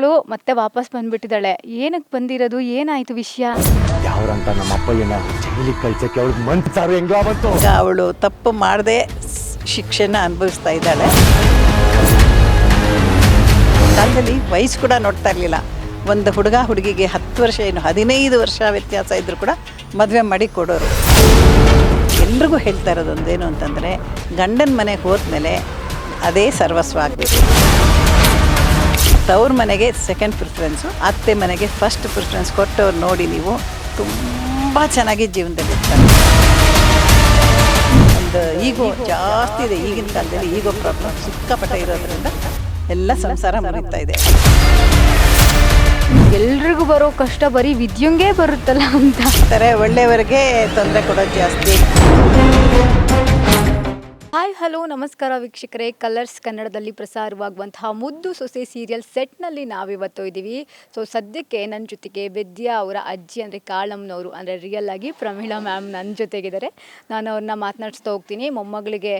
ಮೊಮ್ಮಗಳು ಮತ್ತೆ ವಾಪಸ್ ಬಂದ್ಬಿಟ್ಟಿದ್ದಾಳೆ. ಏನಕ್ಕೆ ಬಂದಿರೋದು, ಏನಾಯ್ತು ವಿಷಯ? ಯಾವ್ರಂತ ನಮ್ಮ ಅಪ್ಪಯ್ಯನ ಜೈಲಿಗೆ ಕಳ್ಸಕ್ಕೆ ಅವಳಿಗೆ ಮನ್ಸಾರು ಹೆಂಗ ಬಂತು. ಅವಳು ತಪ್ಪು ಮಾಡದೆ ಶಿಕ್ಷೆನ ಅನುಭವಿಸ್ತಾ ಇದ್ದಾಳೆ. ಕಾಲದಲ್ಲಿ ವಯಸ್ಸು ಕೂಡ ನೋಡ್ತಾ ಇರಲಿಲ್ಲ. ಒಂದು ಹುಡುಗ ಹುಡುಗಿಗೆ 10 ವರ್ಷ ಏನು 15 ವರ್ಷ ವ್ಯತ್ಯಾಸ ಇದ್ದರೂ ಕೂಡ ಮದುವೆ ಮಾಡಿ ಕೊಡೋರು. ಎಲ್ರಿಗೂ ಹೇಳ್ತಾ ಇರೋದು ಒಂದೇನು ಅಂತಂದರೆ, ಗಂಡನ ಮನೆಗೆ ಹೋದ್ಮೇಲೆ ಅದೇ ಸರ್ವಸ್ವ ಆಗಬೇಕು. ತವ್ರ ಮನೆಗೆ ಸೆಕೆಂಡ್ ಪ್ರಿಫರೆನ್ಸು, ಅತ್ತೆ ಮನೆಗೆ ಫಸ್ಟ್ ಪ್ರಿಫರೆನ್ಸ್ ಕೊಟ್ಟವ್ರು ನೋಡಿ ನೀವು ತುಂಬ ಚೆನ್ನಾಗಿ ಜೀವನದಲ್ಲಿ ಇರ್ತಾರೆ. ಒಂದು ಈಗೋ ಜಾಸ್ತಿ ಇದೆ ಈಗಿನ ಕಾಲದಲ್ಲಿ. ಈಗೋ ಪ್ರಾಬ್ಲಮ್ ಸಿಕ್ಕಾಪಟ್ಟೆ ಇರೋದ್ರಿಂದ ಎಲ್ಲ ಸಂಸಾರ ಮುರಿತಾ ಇದೆ. ಎಲ್ರಿಗೂ ಬರೋ ಕಷ್ಟ ಬರೀ ವಿದ್ಯುಂಗೆ ಬರುತ್ತಲ್ಲ ಅಂತ ಒಳ್ಳೆಯವರಿಗೆ ತೊಂದರೆ ಕೊಡೋದು ಜಾಸ್ತಿ. ಹಾಯ್ ಹಲೋ ನಮಸ್ಕಾರ ವೀಕ್ಷಕರೇ. ಕಲರ್ಸ್ ಕನ್ನಡದಲ್ಲಿ ಪ್ರಸಾರವಾಗುವಂತಹ ಮುದ್ದು ಸೊಸೆ ಸೀರಿಯಲ್ ಸೆಟ್ನಲ್ಲಿ ನಾವಿವತ್ತು ಇದ್ದೀವಿ. ಸೊ ಸದ್ಯಕ್ಕೆ ನನ್ನ ಜೊತೆಗೆ ವಿದ್ಯಾ ಅವರ ಅಜ್ಜಿ ಅಂದರೆ ಕಾಳಮ್ಮನವರು ಅಂದರೆ ರಿಯಲ್ ಆಗಿ ಪ್ರಮೀಳಾ ಮ್ಯಾಮ್ ನನ್ನ ಜೊತೆಗಿದ್ದಾರೆ. ನಾನು ಅವ್ರನ್ನ ಮಾತನಾಡಿಸ್ತಾ ಹೋಗ್ತೀನಿ. ಮೊಮ್ಮಗಳಿಗೆ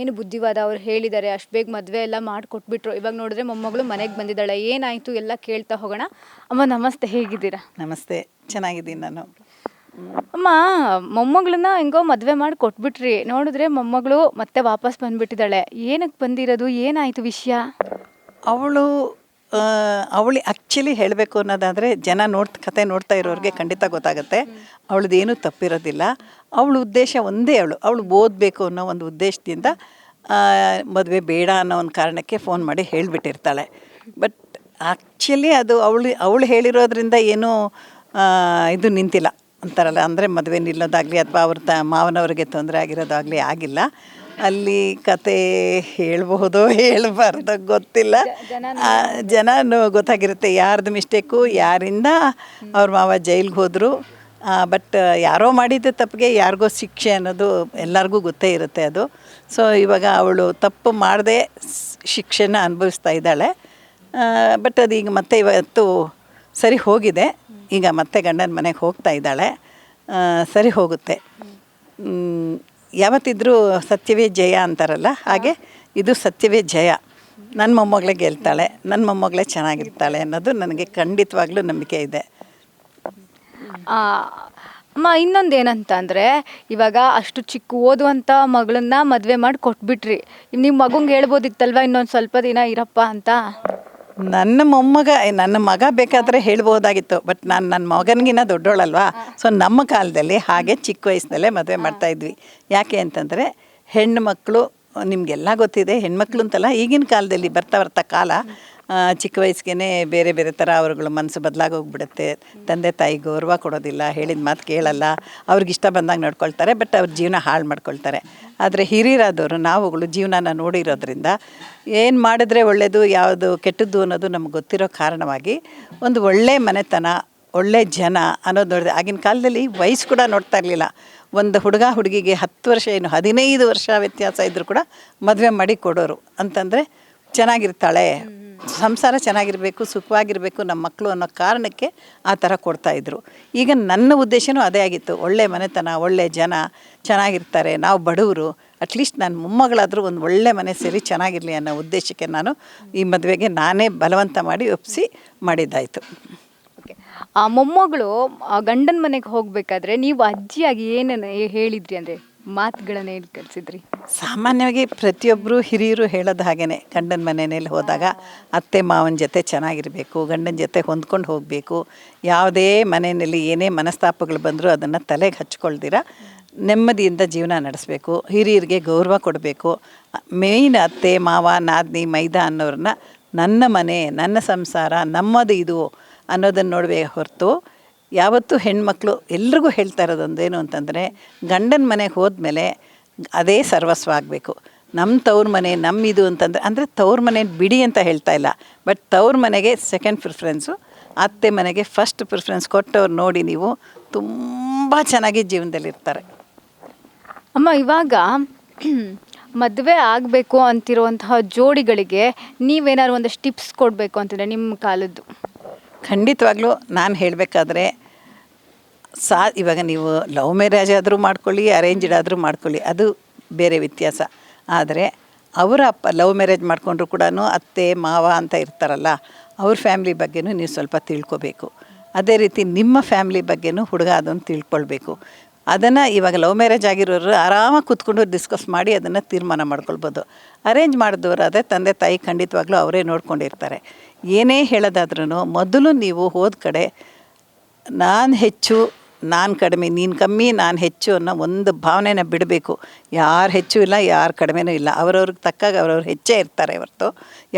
ಏನು ಬುದ್ಧಿವಾದ ಅವ್ರು ಹೇಳಿದ್ದಾರೆ, ಅಷ್ಟು ಬೇಗ ಮದುವೆ ಎಲ್ಲ ಮಾಡಿಕೊಟ್ಬಿಟ್ರು. ಇವಾಗ ನೋಡಿದ್ರೆ ಮೊಮ್ಮಗಳು ಮನೆಗೆ ಬಂದಿದ್ದಾಳೆ. ಏನಾಯಿತು ಎಲ್ಲ ಕೇಳ್ತಾ ಹೋಗೋಣ. ಅಮ್ಮ ನಮಸ್ತೆ, ಹೇಗಿದ್ದೀರಾ? ನಮಸ್ತೆ, ಚೆನ್ನಾಗಿದ್ದೀನಿ ನಾನು. ಅಮ್ಮ, ಮೊಮ್ಮಗಳನ್ನ ಹೆಂಗೋ ಮದುವೆ ಮಾಡಿ ಕೊಟ್ಬಿಟ್ರಿ. ನೋಡಿದ್ರೆ ಮೊಮ್ಮಗಳು ಮತ್ತೆ ವಾಪಸ್ ಬಂದ್ಬಿಟ್ಟಿದ್ದಾಳೆ. ಏನಕ್ಕೆ ಬಂದಿರೋದು, ಏನಾಯಿತು ವಿಷಯ? ಅವಳು ಆ್ಯಕ್ಚುಲಿ ಹೇಳಬೇಕು ಅನ್ನೋದಾದರೆ ಕತೆ ನೋಡ್ತಾ ಇರೋರಿಗೆ ಖಂಡಿತ ಗೊತ್ತಾಗುತ್ತೆ. ಅವಳದ್ದೇನೂ ತಪ್ಪಿರೋದಿಲ್ಲ. ಅವಳ ಉದ್ದೇಶ ಒಂದೇ, ಅವಳು ಓದಬೇಕು ಅನ್ನೋ ಒಂದು ಉದ್ದೇಶದಿಂದ ಮದುವೆ ಬೇಡ ಅನ್ನೋ ಒಂದು ಕಾರಣಕ್ಕೆ ಫೋನ್ ಮಾಡಿ ಹೇಳಿಬಿಟ್ಟಿರ್ತಾಳೆ. ಬಟ್ ಆ್ಯಕ್ಚುಲಿ ಅದು ಅವಳು ಹೇಳಿರೋದ್ರಿಂದ ಏನೂ ಇದು ನಿಂತಿಲ್ಲ ಅಂತಾರಲ್ಲ, ಅಂದರೆ ಮದುವೆ ನಿಲ್ಲೋದಾಗಲಿ ಅಥವಾ ಅವ್ರ ಮಾವನವ್ರಿಗೆ ತೊಂದರೆ ಆಗಿರೋದಾಗಲಿ ಆಗಿಲ್ಲ. ಅಲ್ಲಿ ಕತೆ ಹೇಳ್ಬಹುದೋ ಹೇಳಬಾರ್ದೋ ಗೊತ್ತಿಲ್ಲ. ಜನ ಗೊತ್ತಾಗಿರುತ್ತೆ ಯಾರ್ದು ಮಿಸ್ಟೇಕು, ಯಾರಿಂದ ಅವ್ರ ಮಾವ ಜೈಲಿಗೆ ಹೋದರು. ಬಟ್ ಯಾರೋ ಮಾಡಿದ್ದ ತಪ್ಪಿಗೆ ಯಾರಿಗೋ ಶಿಕ್ಷೆ ಅನ್ನೋದು ಎಲ್ಲರಿಗೂ ಗೊತ್ತೇ ಇರುತ್ತೆ ಅದು. ಸೊ ಇವಾಗ ಅವಳು ತಪ್ಪು ಮಾಡದೆ ಶಿಕ್ಷೆನ ಅನುಭವಿಸ್ತಾ ಇದ್ದಾಳೆ. ಬಟ್ ಅದು ಈಗ ಮತ್ತೆ ಇವತ್ತು ಸರಿ ಹೋಗಿದೆ. ಈಗ ಮತ್ತೆ ಗಂಡನ ಮನೆಗೆ ಹೋಗ್ತಾ ಇದ್ದಾಳೆ. ಸರಿ ಹೋಗುತ್ತೆ. ಯಾವತ್ತಿದ್ರೂ ಸತ್ಯವೇ ಜಯ ಅಂತಾರಲ್ಲ, ಹಾಗೆ ಇದು ಸತ್ಯವೇ ಜಯ. ನನ್ನ ಮೊಮ್ಮಗಳೇ ಗೆಲ್ತಾಳೆ, ನನ್ನ ಮೊಮ್ಮಗಳೇ ಚೆನ್ನಾಗಿರ್ತಾಳೆ ಅನ್ನೋದು ನನಗೆ ಖಂಡಿತವಾಗ್ಲೂ ನಂಬಿಕೆ ಇದೆ. ಅಮ್ಮ, ಇನ್ನೊಂದು ಏನಂತ ಅಂದರೆ, ಇವಾಗ ಅಷ್ಟು ಚಿಕ್ಕ ಓದುವಂಥ ಮಗಳನ್ನ ಮದುವೆ ಮಾಡಿ ಕೊಟ್ಬಿಟ್ರಿ. ನಿಮ್ಮ ಮಗಂಗೆ ಹೇಳ್ಬೋದಿತ್ತಲ್ವ ಇನ್ನೊಂದು ಸ್ವಲ್ಪ ದಿನ ಇರಪ್ಪ ಅಂತ? ನನ್ನ ಮಗ ಬೇಕಾದರೆ ಹೇಳ್ಬೋದಾಗಿತ್ತು. ಬಟ್ ನನ್ನ ಮಗನಿಗಿನ್ನ ದೊಡ್ಡೋಳಲ್ವಾ. ಸೊ ನಮ್ಮ ಕಾಲದಲ್ಲಿ ಹಾಗೆ ಚಿಕ್ಕ ವಯಸ್ಸಿನಲ್ಲೇ ಮದುವೆ ಮಾಡ್ತಾಯಿದ್ವಿ. ಯಾಕೆ ಅಂತಂದರೆ ಹೆಣ್ಣು ಮಕ್ಕಳು, ನಿಮಗೆಲ್ಲ ಗೊತ್ತಿದೆ, ಹೆಣ್ಮಕ್ಳು ಅಂತಲ್ಲ, ಈಗಿನ ಕಾಲದಲ್ಲಿ ಬರ್ತಾ ಕಾಲ ಚಿಕ್ಕ ವಯಸ್ಸಿಗೆ ಬೇರೆ ಬೇರೆ ಥರ ಅವ್ರುಗಳ ಮನಸ್ಸು ಬದಲಾಗೋಗ್ಬಿಡುತ್ತೆ. ತಂದೆ ತಾಯಿ ಗೌರವ ಕೊಡೋದಿಲ್ಲ, ಹೇಳಿದ ಮಾತು ಕೇಳಲ್ಲ, ಅವ್ರಿಗಿಷ್ಟ ಬಂದಾಗ ನೋಡ್ಕೊಳ್ತಾರೆ. ಬಟ್ ಅವ್ರ ಜೀವನ ಹಾಳು ಮಾಡ್ಕೊಳ್ತಾರೆ. ಆದರೆ ಹಿರಿಯರಾದವರು ನಾವುಗಳು ಜೀವನನ ನೋಡಿರೋದ್ರಿಂದ ಏನು ಮಾಡಿದ್ರೆ ಒಳ್ಳೆಯದು, ಯಾವುದು ಕೆಟ್ಟದ್ದು ಅನ್ನೋದು ನಮ್ಗೆ ಗೊತ್ತಿರೋ ಕಾರಣವಾಗಿ ಒಂದು ಒಳ್ಳೆ ಮನೆತನ, ಒಳ್ಳೆ ಜನ ಅನ್ನೋದು ನೋಡಿದೆ. ಆಗಿನ ಕಾಲದಲ್ಲಿ ವಯಸ್ಸು ಕೂಡ ನೋಡ್ತಾ ಇರಲಿಲ್ಲ. ಒಂದು ಹುಡುಗ ಹುಡುಗಿಗೆ 10 ವರ್ಷ ಏನು 15 ವರ್ಷ ವ್ಯತ್ಯಾಸ ಇದ್ದರೂ ಕೂಡ ಮದುವೆ ಮಾಡಿ ಕೊಡೋರು. ಅಂತಂದರೆ ಚೆನ್ನಾಗಿರ್ತಾಳೆ, ಸಂಸಾರ ಚೆನ್ನಾಗಿರಬೇಕು, ಸುಖವಾಗಿರಬೇಕು ನಮ್ಮ ಮಕ್ಕಳು ಅನ್ನೋ ಕಾರಣಕ್ಕೆ ಆ ಥರ ಕೊಡ್ತಾಯಿದ್ರು. ಈಗ ನನ್ನ ಉದ್ದೇಶವೂ ಅದೇ ಆಗಿತ್ತು. ಒಳ್ಳೆ ಮನೆತನ, ಒಳ್ಳೆ ಜನ ಚೆನ್ನಾಗಿರ್ತಾರೆ, ನಾವು ಬಡವರು, ಅಟ್ಲೀಸ್ಟ್ ನನ್ನ ಮೊಮ್ಮಗಳಾದರೂ ಒಂದು ಒಳ್ಳೆ ಮನೆ ಸೇರಿ ಚೆನ್ನಾಗಿರಲಿ ಅನ್ನೋ ಉದ್ದೇಶಕ್ಕೆ ನಾನು ಈ ಮದುವೆಗೆ ನಾನೇ ಬಲವಂತ ಮಾಡಿ ಒಪ್ಪಿಸಿ ಮಾಡಿದ್ದಾಯಿತು. ಆ ಮೊಮ್ಮಗಳು ಗಂಡನ ಮನೆಗೆ ಹೋಗಬೇಕಾದ್ರೆ ನೀವು ಅಜ್ಜಿಯಾಗಿ ಏನನ್ನು ಹೇಳಿದ್ರಿ, ಅಂದರೆ ಮಾತುಗಳನ್ನ ಹೇಳಿ ಕಳಿಸಿದ್ರಿ? ಸಾಮಾನ್ಯವಾಗಿ ಪ್ರತಿಯೊಬ್ಬರು ಹಿರಿಯರು ಹೇಳೋದು ಹಾಗೇ. ಗಂಡನ ಮನೆಯಲ್ಲಿ ಹೋದಾಗ ಅತ್ತೆ ಮಾವನ ಜೊತೆ ಚೆನ್ನಾಗಿರಬೇಕು, ಗಂಡನ ಜೊತೆ ಹೊಂದ್ಕೊಂಡು ಹೋಗಬೇಕು. ಯಾವುದೇ ಮನೆಯಲ್ಲಿ ಏನೇ ಮನಸ್ತಾಪಗಳು ಬಂದರೂ ಅದನ್ನು ತಲೆಗೆ ಹಚ್ಕೊಳ್ದಿರ ನೆಮ್ಮದಿಯಿಂದ ಜೀವನ ನಡೆಸಬೇಕು. ಹಿರಿಯರಿಗೆ ಗೌರವ ಕೊಡಬೇಕು. ಮೇಯ್ನ್ ಅತ್ತೆ ಮಾವ ನಾದಿನಿ ಮೈದ ಅನ್ನೋರನ್ನ ನನ್ನ ಮನೆ, ನನ್ನ ಸಂಸಾರ, ನಮ್ಮದು ಇದು ಅನ್ನೋದನ್ನು ನೋಡಬೇಕು ಹೊರತು ಯಾವತ್ತೂ ಹೆಣ್ಮಕ್ಳು ಎಲ್ರಿಗೂ ಹೇಳ್ತಾ ಇರೋದೊಂದೇನು ಅಂತಂದರೆ, ಗಂಡನ ಮನೆಗೆ ಹೋದ್ಮೇಲೆ ಅದೇ ಸರ್ವಸ್ವ ಆಗಬೇಕು. ನಮ್ಮ ತವ್ರ ಮನೆ ನಮ್ಮಿದು ಅಂತಂದರೆ, ಅಂದರೆ ತವ್ರ ಮನೆ ಬಿಡಿ ಅಂತ ಹೇಳ್ತಾ ಇಲ್ಲ. ಬಟ್ ತವ್ರ ಮನೆಗೆ ಸೆಕೆಂಡ್ ಪ್ರಿಫರೆನ್ಸು, ಅತ್ತೆ ಮನೆಗೆ ಫಸ್ಟ್ ಪ್ರಿಫರೆನ್ಸ್ ಕೊಟ್ಟವ್ರು ನೋಡಿ ನೀವು ತುಂಬ ಚೆನ್ನಾಗಿ ಜೀವನದಲ್ಲಿರ್ತಾರೆ. ಅಮ್ಮ, ಇವಾಗ ಮದುವೆ ಆಗಬೇಕು ಅಂತಿರುವಂತಹ ಜೋಡಿಗಳಿಗೆ ನೀವೇನಾದ್ರು ಒಂದಷ್ಟು ಟಿಪ್ಸ್ ಕೊಡಬೇಕು ಅಂತಂದರೆ ನಿಮ್ಮ ಕಾಲದ್ದು? ಖಂಡಿತವಾಗ್ಲೂ ನಾನು ಹೇಳಬೇಕಾದ್ರೆ ಇವಾಗ ನೀವು ಲವ್ ಮ್ಯಾರೇಜ್ ಆದರೂ ಮಾಡ್ಕೊಳ್ಳಿ, ಅರೇಂಜ್ಡ್ ಆದರೂ ಮಾಡ್ಕೊಳ್ಳಿ, ಅದು ಬೇರೆ ವ್ಯತ್ಯಾಸ. ಆದರೆ ಅವರ ಅಪ್ಪ ಲವ್ ಮ್ಯಾರೇಜ್ ಮಾಡ್ಕೊಂಡ್ರು ಕೂಡ ಅತ್ತೆ ಮಾವ ಅಂತ ಇರ್ತಾರಲ್ಲ, ಅವ್ರ ಫ್ಯಾಮ್ಲಿ ಬಗ್ಗೆನೂ ನೀವು ಸ್ವಲ್ಪ ತಿಳ್ಕೊಬೇಕು. ಅದೇ ರೀತಿ ನಿಮ್ಮ ಫ್ಯಾಮ್ಲಿ ಬಗ್ಗೆನೂ ಹುಡುಗ ಅದನ್ನು ತಿಳ್ಕೊಳ್ಬೇಕು. ಅದನ್ನು ಇವಾಗ ಲವ್ ಮ್ಯಾರೇಜ್ ಆಗಿರೋರು ಆರಾಮಾಗಿ ಕೂತ್ಕೊಂಡು ಡಿಸ್ಕಸ್ ಮಾಡಿ ಅದನ್ನು ತೀರ್ಮಾನ ಮಾಡ್ಕೊಳ್ಬೋದು. ಅರೇಂಜ್ ಮಾಡಿದವರು ಅದೇ ತಂದೆ ತಾಯಿ ಖಂಡಿತವಾಗ್ಲೂ ಅವರೇ ನೋಡ್ಕೊಂಡಿರ್ತಾರೆ. ಏನೇ ಹೇಳೋದಾದ್ರೂ ಮೊದಲು ನೀವು ಹೋದ ಕಡೆ ನಾನು ಹೆಚ್ಚು ನಾನು ಕಡಿಮೆ, ನೀನು ಕಮ್ಮಿ ನಾನು ಹೆಚ್ಚು ಅನ್ನೋ ಒಂದು ಭಾವನೆನ ಬಿಡಬೇಕು. ಯಾರು ಹೆಚ್ಚು ಇಲ್ಲ, ಯಾರು ಕಡಿಮೆನೂ ಇಲ್ಲ. ಅವ್ರವ್ರಿಗೆ ತಕ್ಕಾಗ ಅವ್ರವ್ರು ಹೆಚ್ಚೇ ಇರ್ತಾರೆ ಹೊರತು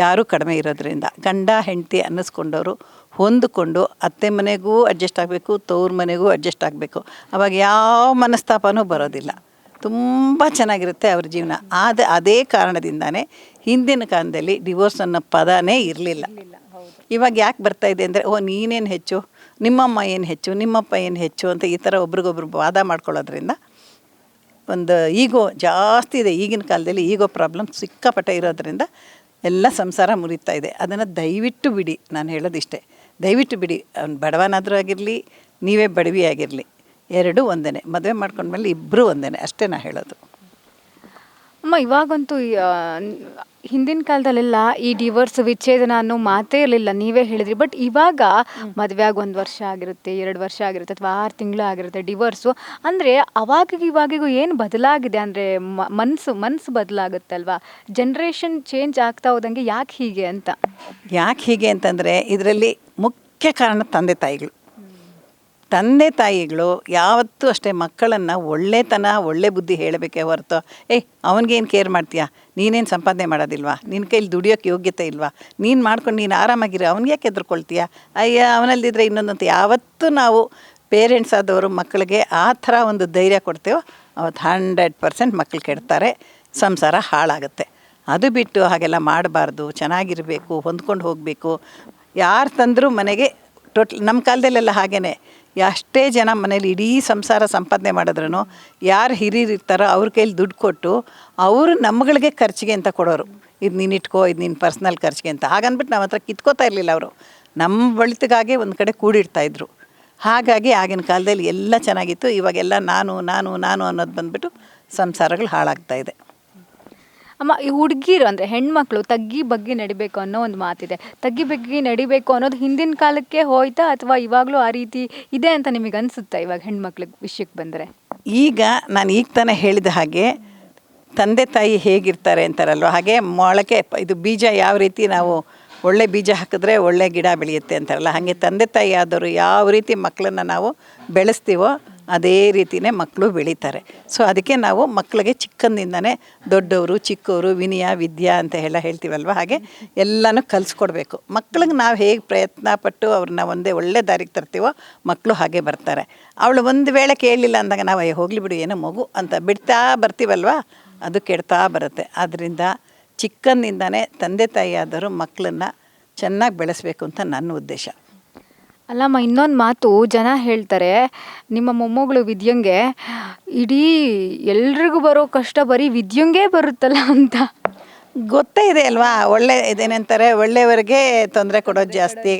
ಯಾರೂ ಕಡಿಮೆ ಇರೋದ್ರಿಂದ ಗಂಡ ಹೆಂಡತಿ ಅನ್ನಿಸ್ಕೊಂಡವರು ಹೊಂದಿಕೊಂಡು ಅತ್ತೆ ಮನೆಗೂ ಅಡ್ಜಸ್ಟ್ ಆಗಬೇಕು, ತವ್ರ ಮನೆಗೂ ಅಡ್ಜಸ್ಟ್ ಆಗಬೇಕು. ಅವಾಗ ಯಾವ ಮನಸ್ತಾಪನೂ ಬರೋದಿಲ್ಲ. ತುಂಬ ಚೆನ್ನಾಗಿರುತ್ತೆ ಅವ್ರ ಜೀವನ. ಅದೇ ಕಾರಣದಿಂದಾನೇ ಹಿಂದಿನ ಕಾಲದಲ್ಲಿ ಡಿವೋರ್ಸ್ ಅನ್ನೋ ಪದನೇ ಇರಲಿಲ್ಲ. ಇವಾಗ ಯಾಕೆ ಬರ್ತಾಯಿದೆ ಅಂದರೆ, ನೀನೇನು ಹೆಚ್ಚು, ನಿಮ್ಮಮ್ಮ ಏನು ಹೆಚ್ಚು, ನಿಮ್ಮಪ್ಪ ಏನು ಹೆಚ್ಚು ಅಂತ ಈ ಥರ ಒಬ್ರಿಗೊಬ್ರು ವಾದ ಮಾಡ್ಕೊಳ್ಳೋದ್ರಿಂದ ಒಂದು ಈಗೋ ಜಾಸ್ತಿ ಇದೆ. ಈಗಿನ ಕಾಲದಲ್ಲಿ ಈಗೋ ಪ್ರಾಬ್ಲಮ್ ಸಿಕ್ಕಾಪಟ್ಟೆ ಇರೋದ್ರಿಂದ ಎಲ್ಲ ಸಂಸಾರ ಮುರಿತಾ ಇದೆ. ಅದನ್ನು ದಯವಿಟ್ಟು ಬಿಡಿ. ನಾನು ಹೇಳೋದಿಷ್ಟೇ, ದಯವಿಟ್ಟು ಬಿಡಿ. ಅವ್ನು ಬಡವನಾದರೂ ಆಗಿರಲಿ, ನೀವೇ ಬಡವಿ ಆಗಿರಲಿ, ಎರಡೂ ಒಂದೇ. ಮದುವೆ ಮಾಡ್ಕೊಂಡ್ಮೇಲೆ ಇಬ್ಬರೂ ಒಂದೇ, ಅಷ್ಟೇ ನಾನು ಹೇಳೋದು. ಅಮ್ಮ, ಇವಾಗಂತೂ ಹಿಂದಿನ ಕಾಲದಲ್ಲೆಲ್ಲ ಈ ಡಿವೋರ್ಸ್ ವಿಚ್ಛೇದನ ಅನ್ನೋ ಮಾತೇ ಇರಲಿಲ್ಲ, ನೀವೇ ಹೇಳಿದ್ರಿ. ಬಟ್ ಇವಾಗ ಮದುವೆ ಆಗಿ 1 ವರ್ಷ ಆಗಿರುತ್ತೆ, 2 ವರ್ಷ ಆಗಿರುತ್ತೆ, ಅಥವಾ 6 ತಿಂಗಳು ಆಗಿರುತ್ತೆ ಡಿವೋರ್ಸು. ಅಂದರೆ ಅವಾಗಿಗೂ ಇವಾಗಿಗೂ ಏನು ಬದಲಾಗಿದೆ ಅಂದರೆ ಮನಸ್ಸು ಬದಲಾಗುತ್ತೆ ಅಲ್ವಾ? ಜನ್ರೇಷನ್ ಚೇಂಜ್ ಆಗ್ತಾ ಹೋದಂಗೆ ಯಾಕೆ ಹೀಗೆ ಅಂತ? ಯಾಕೆ ಹೀಗೆ ಅಂತಂದರೆ ಇದರಲ್ಲಿ ಮುಖ್ಯ ಕಾರಣ ತಂದೆ ತಾಯಿಗಳು ಯಾವತ್ತೂ ಅಷ್ಟೇ ಮಕ್ಕಳನ್ನು ಒಳ್ಳೆ ಬುದ್ಧಿ ಹೇಳಬೇಕೇ ಹೊರತು, ಅವನಿಗೇನು ಕೇರ್ ಮಾಡ್ತೀಯಾ, ನೀನೇನು ಸಂಪಾದನೆ ಮಾಡೋದಿಲ್ವಾ, ನಿನ್ನ ಕೈಲಿ ದುಡಿಯೋಕ್ಕೆ ಯೋಗ್ಯತೆ ಇಲ್ವಾ, ನೀನು ಮಾಡ್ಕೊಂಡು ನೀನು ಆರಾಮಾಗಿರೋ, ಅವ್ನಿಗೆ ಯಾಕೆ ಎದ್ರುಕೊಳ್ತೀಯಾ, ಅಯ್ಯ ಅವನಲ್ಲಿದ್ದರೆ ಇನ್ನೊಂದಂತ ಯಾವತ್ತೂ ನಾವು ಪೇರೆಂಟ್ಸ್ ಆದವರು ಮಕ್ಕಳಿಗೆ ಆ ಥರ ಒಂದು ಧೈರ್ಯ ಕೊಡ್ತೇವೋ ಅವತ್ತು 100% ಮಕ್ಕಳು ಕೆಡ್ತಾರೆ, ಸಂಸಾರ ಹಾಳಾಗುತ್ತೆ. ಅದು ಬಿಟ್ಟು ಹಾಗೆಲ್ಲ ಮಾಡಬಾರ್ದು. ಚೆನ್ನಾಗಿರಬೇಕು, ಹೊಂದ್ಕೊಂಡು ಹೋಗಬೇಕು. ಯಾರು ತಂದರೂ ಮನೆಗೆ ನಮ್ಮ ಕಾಲದಲ್ಲೆಲ್ಲ ಹಾಗೇ. ಎಷ್ಟೇ ಜನ ಮನೇಲಿ ಇಡೀ ಸಂಸಾರ ಸಂಪಾದನೆ ಮಾಡಿದ್ರೂ ಯಾರು ಹಿರಿಯರು ಇರ್ತಾರೋ ಅವ್ರ ಕೈಲಿ ದುಡ್ಡು ಕೊಟ್ಟು ಅವರು ನಮ್ಮಗಳಿಗೆ ಖರ್ಚಿಗೆ ಅಂತ ಕೊಡೋರು. ಇದು ನೀನು ಇಟ್ಕೋ, ಇದು ನೀನು ಪರ್ಸ್ನಲ್ ಖರ್ಚಿಗೆ ಅಂತ. ಹಾಗನ್ಬಿಟ್ಟು ನಮ್ಮ ಹತ್ರ ಕಿತ್ಕೋತಾ ಇರಲಿಲ್ಲ. ಅವರು ನಮ್ಮ ಬಳಿತಿಗಾಗಿ ಒಂದು ಕಡೆ ಕೂಡಿಡ್ತಾಯಿದ್ರು. ಹಾಗಾಗಿ ಆಗಿನ ಕಾಲದಲ್ಲಿ ಎಲ್ಲ ಚೆನ್ನಾಗಿತ್ತು. ಇವಾಗೆಲ್ಲ ನಾನು ಅನ್ನೋದು ಬಂದುಬಿಟ್ಟು ಸಂಸಾರಗಳು ಹಾಳಾಗ್ತಾಯಿದೆ. ಅಮ್ಮ, ಈ ಹುಡುಗಿರು ಅಂದರೆ ಹೆಣ್ಮಕ್ಳು ತಗ್ಗಿ ಬಗ್ಗಿ ನಡಿಬೇಕು ಅನ್ನೋ ಒಂದು ಮಾತಿದೆ. ತಗ್ಗಿ ಬಗ್ಗಿ ನಡಿಬೇಕು ಅನ್ನೋದು ಹಿಂದಿನ ಕಾಲಕ್ಕೆ ಹೋಯ್ತಾ, ಅಥವಾ ಇವಾಗಲೂ ಆ ರೀತಿ ಇದೆ ಅಂತ ನಿಮಗೆ ಅನಿಸುತ್ತಾ ಇವಾಗ ಹೆಣ್ಮಕ್ಳ ವಿಷಯಕ್ಕೆ ಬಂದರೆ? ಈಗ ನಾನು ತಾನೇ ಹೇಳಿದ ಹಾಗೆ ತಂದೆ ತಾಯಿ ಹೇಗಿರ್ತಾರೆ ಅಂತಾರಲ್ವ, ಹಾಗೆ ಮೊಳಕೆ ಇದು ಬೀಜ ಯಾವ ರೀತಿ ನಾವು ಒಳ್ಳೆ ಬೀಜ ಹಾಕಿದ್ರೆ ಒಳ್ಳೆ ಗಿಡ ಬೆಳೆಯುತ್ತೆ ಅಂತಾರಲ್ಲ, ಹಾಗೆ ತಂದೆ ತಾಯಿ ಆದವರು ಯಾವ ರೀತಿ ಮಕ್ಕಳನ್ನು ನಾವು ಬೆಳೆಸ್ತೀವೋ ಅದೇ ರೀತಿಯೇ ಮಕ್ಕಳು ಬೆಳೀತಾರೆ. ಸೊ ಅದಕ್ಕೆ ನಾವು ಮಕ್ಕಳಿಗೆ ಚಿಕ್ಕಂದಿಂದನೇ ದೊಡ್ಡವರು ಚಿಕ್ಕವರು ವಿನಯ ವಿದ್ಯಾ ಅಂತ ಹೇಳ್ತೀವಲ್ವ, ಹಾಗೆ ಎಲ್ಲನೂ ಕಲಿಸ್ಕೊಡ್ಬೇಕು. ಮಕ್ಳಿಗೆ ನಾವು ಹೇಗೆ ಪ್ರಯತ್ನ ಪಟ್ಟು ಅವ್ರನ್ನ ಒಂದೇ ಒಳ್ಳೆ ದಾರಿಗೆ ತರ್ತೀವೋ ಮಕ್ಕಳು ಹಾಗೆ ಬರ್ತಾರೆ. ಅವಳು ಒಂದು ವೇಳೆ ಕೇಳಲಿಲ್ಲ ಅಂದಾಗ ನಾವು ಹೋಗಲಿ ಬಿಡು ಏನೋ ಮಗು ಅಂತ ಬಿಡ್ತಾ ಬರ್ತೀವಲ್ವ, ಅದು ಕೆಡ್ತಾ ಬರುತ್ತೆ. ಆದ್ದರಿಂದ ಚಿಕ್ಕಂದಿಂದನೇ ತಂದೆ ತಾಯಿ ಆದರೂ ಮಕ್ಕಳನ್ನು ಚೆನ್ನಾಗಿ ಬೆಳೆಸಬೇಕು ಅಂತ ನನ್ನ ಉದ್ದೇಶ. ಅಲ್ಲಮ್ಮ, ಇನ್ನೊಂದು ಮಾತು ಜನ ಹೇಳ್ತಾರೆ, ನಿಮ್ಮ ಮೊಮ್ಮಗಳು ವಿದ್ಯಂಗೆ ಇಡೀ ಎಲ್ರಿಗೂ ಬರೋ ಕಷ್ಟ ಬರೀ ವಿದ್ಯಂಗೆ ಬರುತ್ತಲ್ಲ ಅಂತ. ಗೊತ್ತೇ ಇದೆ ಅಲ್ವಾ, ಒಳ್ಳೆ ಇದೇನಂತಾರೆ, ಒಳ್ಳೆಯವರಿಗೆ ತೊಂದರೆ ಕೊಡೋದು ಜಾಸ್ತಿ.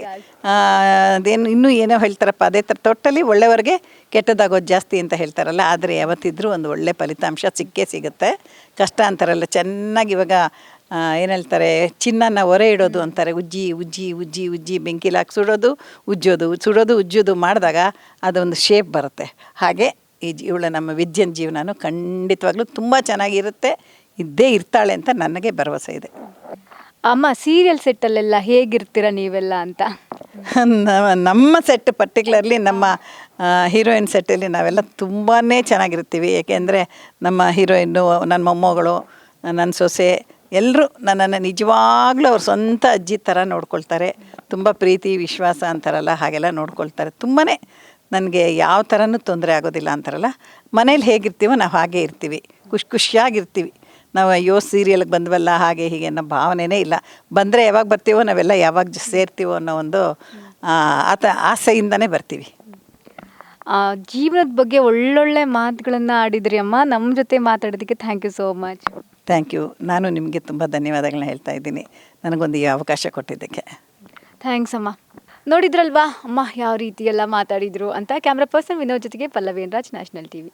ಅದೇನು ಇನ್ನೂ ಏನೋ ಹೇಳ್ತಾರಪ್ಪ, ಅದೇ ಥರ ಟೋಟಲಿ ಒಳ್ಳೆಯವರಿಗೆ ಕೆಟ್ಟದಾಗೋದು ಜಾಸ್ತಿ ಅಂತ ಹೇಳ್ತಾರಲ್ಲ. ಆದರೆ ಯಾವತ್ತಿದ್ರೂ ಒಂದು ಒಳ್ಳೆ ಫಲಿತಾಂಶ ಸಿಕ್ಕೇ ಸಿಗುತ್ತೆ. ಕಷ್ಟ ಅಂತಾರಲ್ಲ, ಚೆನ್ನಾಗಿ ಇವಾಗ ಏನು ಹೇಳ್ತಾರೆ, ಚಿನ್ನನ ಹೊರೆ ಇಡೋದು ಅಂತಾರೆ. ಉಜ್ಜಿ ಬೆಂಕಿಲಾಕಿ ಉಜ್ಜೋದು ಮಾಡಿದಾಗ ಅದೊಂದು ಶೇಪ್ ಬರುತ್ತೆ. ಹಾಗೆ ಇವಳ ನಮ್ಮ ವಿದ್ಯನ ಜೀವನನೂ ಖಂಡಿತವಾಗ್ಲೂ ತುಂಬ ಚೆನ್ನಾಗಿರುತ್ತೆ, ಇದ್ದೇ ಇರ್ತಾಳೆ ಅಂತ ನನಗೆ ಭರವಸೆ ಇದೆ. ಅಮ್ಮ, ಸೀರಿಯಲ್ ಸೆಟ್ಟಲ್ಲೆಲ್ಲ ಹೇಗಿರ್ತೀರ ನೀವೆಲ್ಲ ಅಂತ? ನಮ್ಮ ಸೆಟ್ ಪರ್ಟಿಕ್ಯುಲರ್ಲಿ ನಮ್ಮ ಹೀರೋಯಿನ್ ಸೆಟ್ಟಲ್ಲಿ ನಾವೆಲ್ಲ ತುಂಬಾ ಚೆನ್ನಾಗಿರ್ತೀವಿ. ಏಕೆಂದರೆ ನಮ್ಮ ಹೀರೋಯಿನ್ನು, ನನ್ನ ಮೊಮ್ಮಗಳು, ನನ್ನ ಸೊಸೆ ಎಲ್ಲರೂ ನನ್ನನ್ನು ನಿಜವಾಗ್ಲೂ ಅವ್ರ ಸ್ವಂತ ಅಜ್ಜಿ ಥರ ನೋಡ್ಕೊಳ್ತಾರೆ. ತುಂಬ ಪ್ರೀತಿ ವಿಶ್ವಾಸ ಅಂತಾರಲ್ಲ, ಹಾಗೆಲ್ಲ ನೋಡ್ಕೊಳ್ತಾರೆ. ತುಂಬಾ ನನಗೆ ಯಾವ ಥರನೂ ತೊಂದರೆ ಆಗೋದಿಲ್ಲ ಅಂತಾರಲ್ಲ. ಮನೇಲಿ ಹೇಗಿರ್ತೀವೋ ನಾವು ಹಾಗೇ ಇರ್ತೀವಿ, ಖುಷಿಯಾಗಿರ್ತೀವಿ. ನಾವು ಅಯ್ಯೋ ಸೀರಿಯಲ್ಗೆ ಬಂದ್ವಲ್ಲ ಹಾಗೆ ಹೀಗೆ ಅನ್ನೋ ಭಾವನೆನೇ ಇಲ್ಲ. ಬಂದರೆ ಯಾವಾಗ ಬರ್ತೀವೋ, ನಾವೆಲ್ಲ ಯಾವಾಗ ಸೇರ್ತೀವೋ ಅನ್ನೋ ಒಂದು ಆಸೆಯಿಂದನೇ ಬರ್ತೀವಿ. ಜೀವನದ ಬಗ್ಗೆ ಒಳ್ಳೊಳ್ಳೆ ಮಾತುಗಳನ್ನು ಆಡಿದ್ರಿ ಅಮ್ಮ. ನಮ್ಮ ಜೊತೆ ಮಾತಾಡೋದಕ್ಕೆ thank you so much. Thank you. ನಾನು ನಿಮಗೆ ತುಂಬ ಧನ್ಯವಾದಗಳನ್ನ ಹೇಳ್ತಾ ಇದ್ದೀನಿ, ನನಗೊಂದು ಈ ಅವಕಾಶ ಕೊಟ್ಟಿದ್ದಕ್ಕೆ. ಥ್ಯಾಂಕ್ಸ್ ಅಮ್ಮ. ನೋಡಿದ್ರಲ್ವಾ ಅಮ್ಮ ಯಾವ ರೀತಿ ಎಲ್ಲ ಮಾತಾಡಿದ್ರು ಅಂತ. ಕ್ಯಾಮ್ರಾ ಪರ್ಸನ್ ವಿನೋದ್ ಜೊತೆಗೆ ಪಲ್ಲವಿ ರಾಜ್, ನ್ಯಾಷನಲ್ ಟಿವಿ.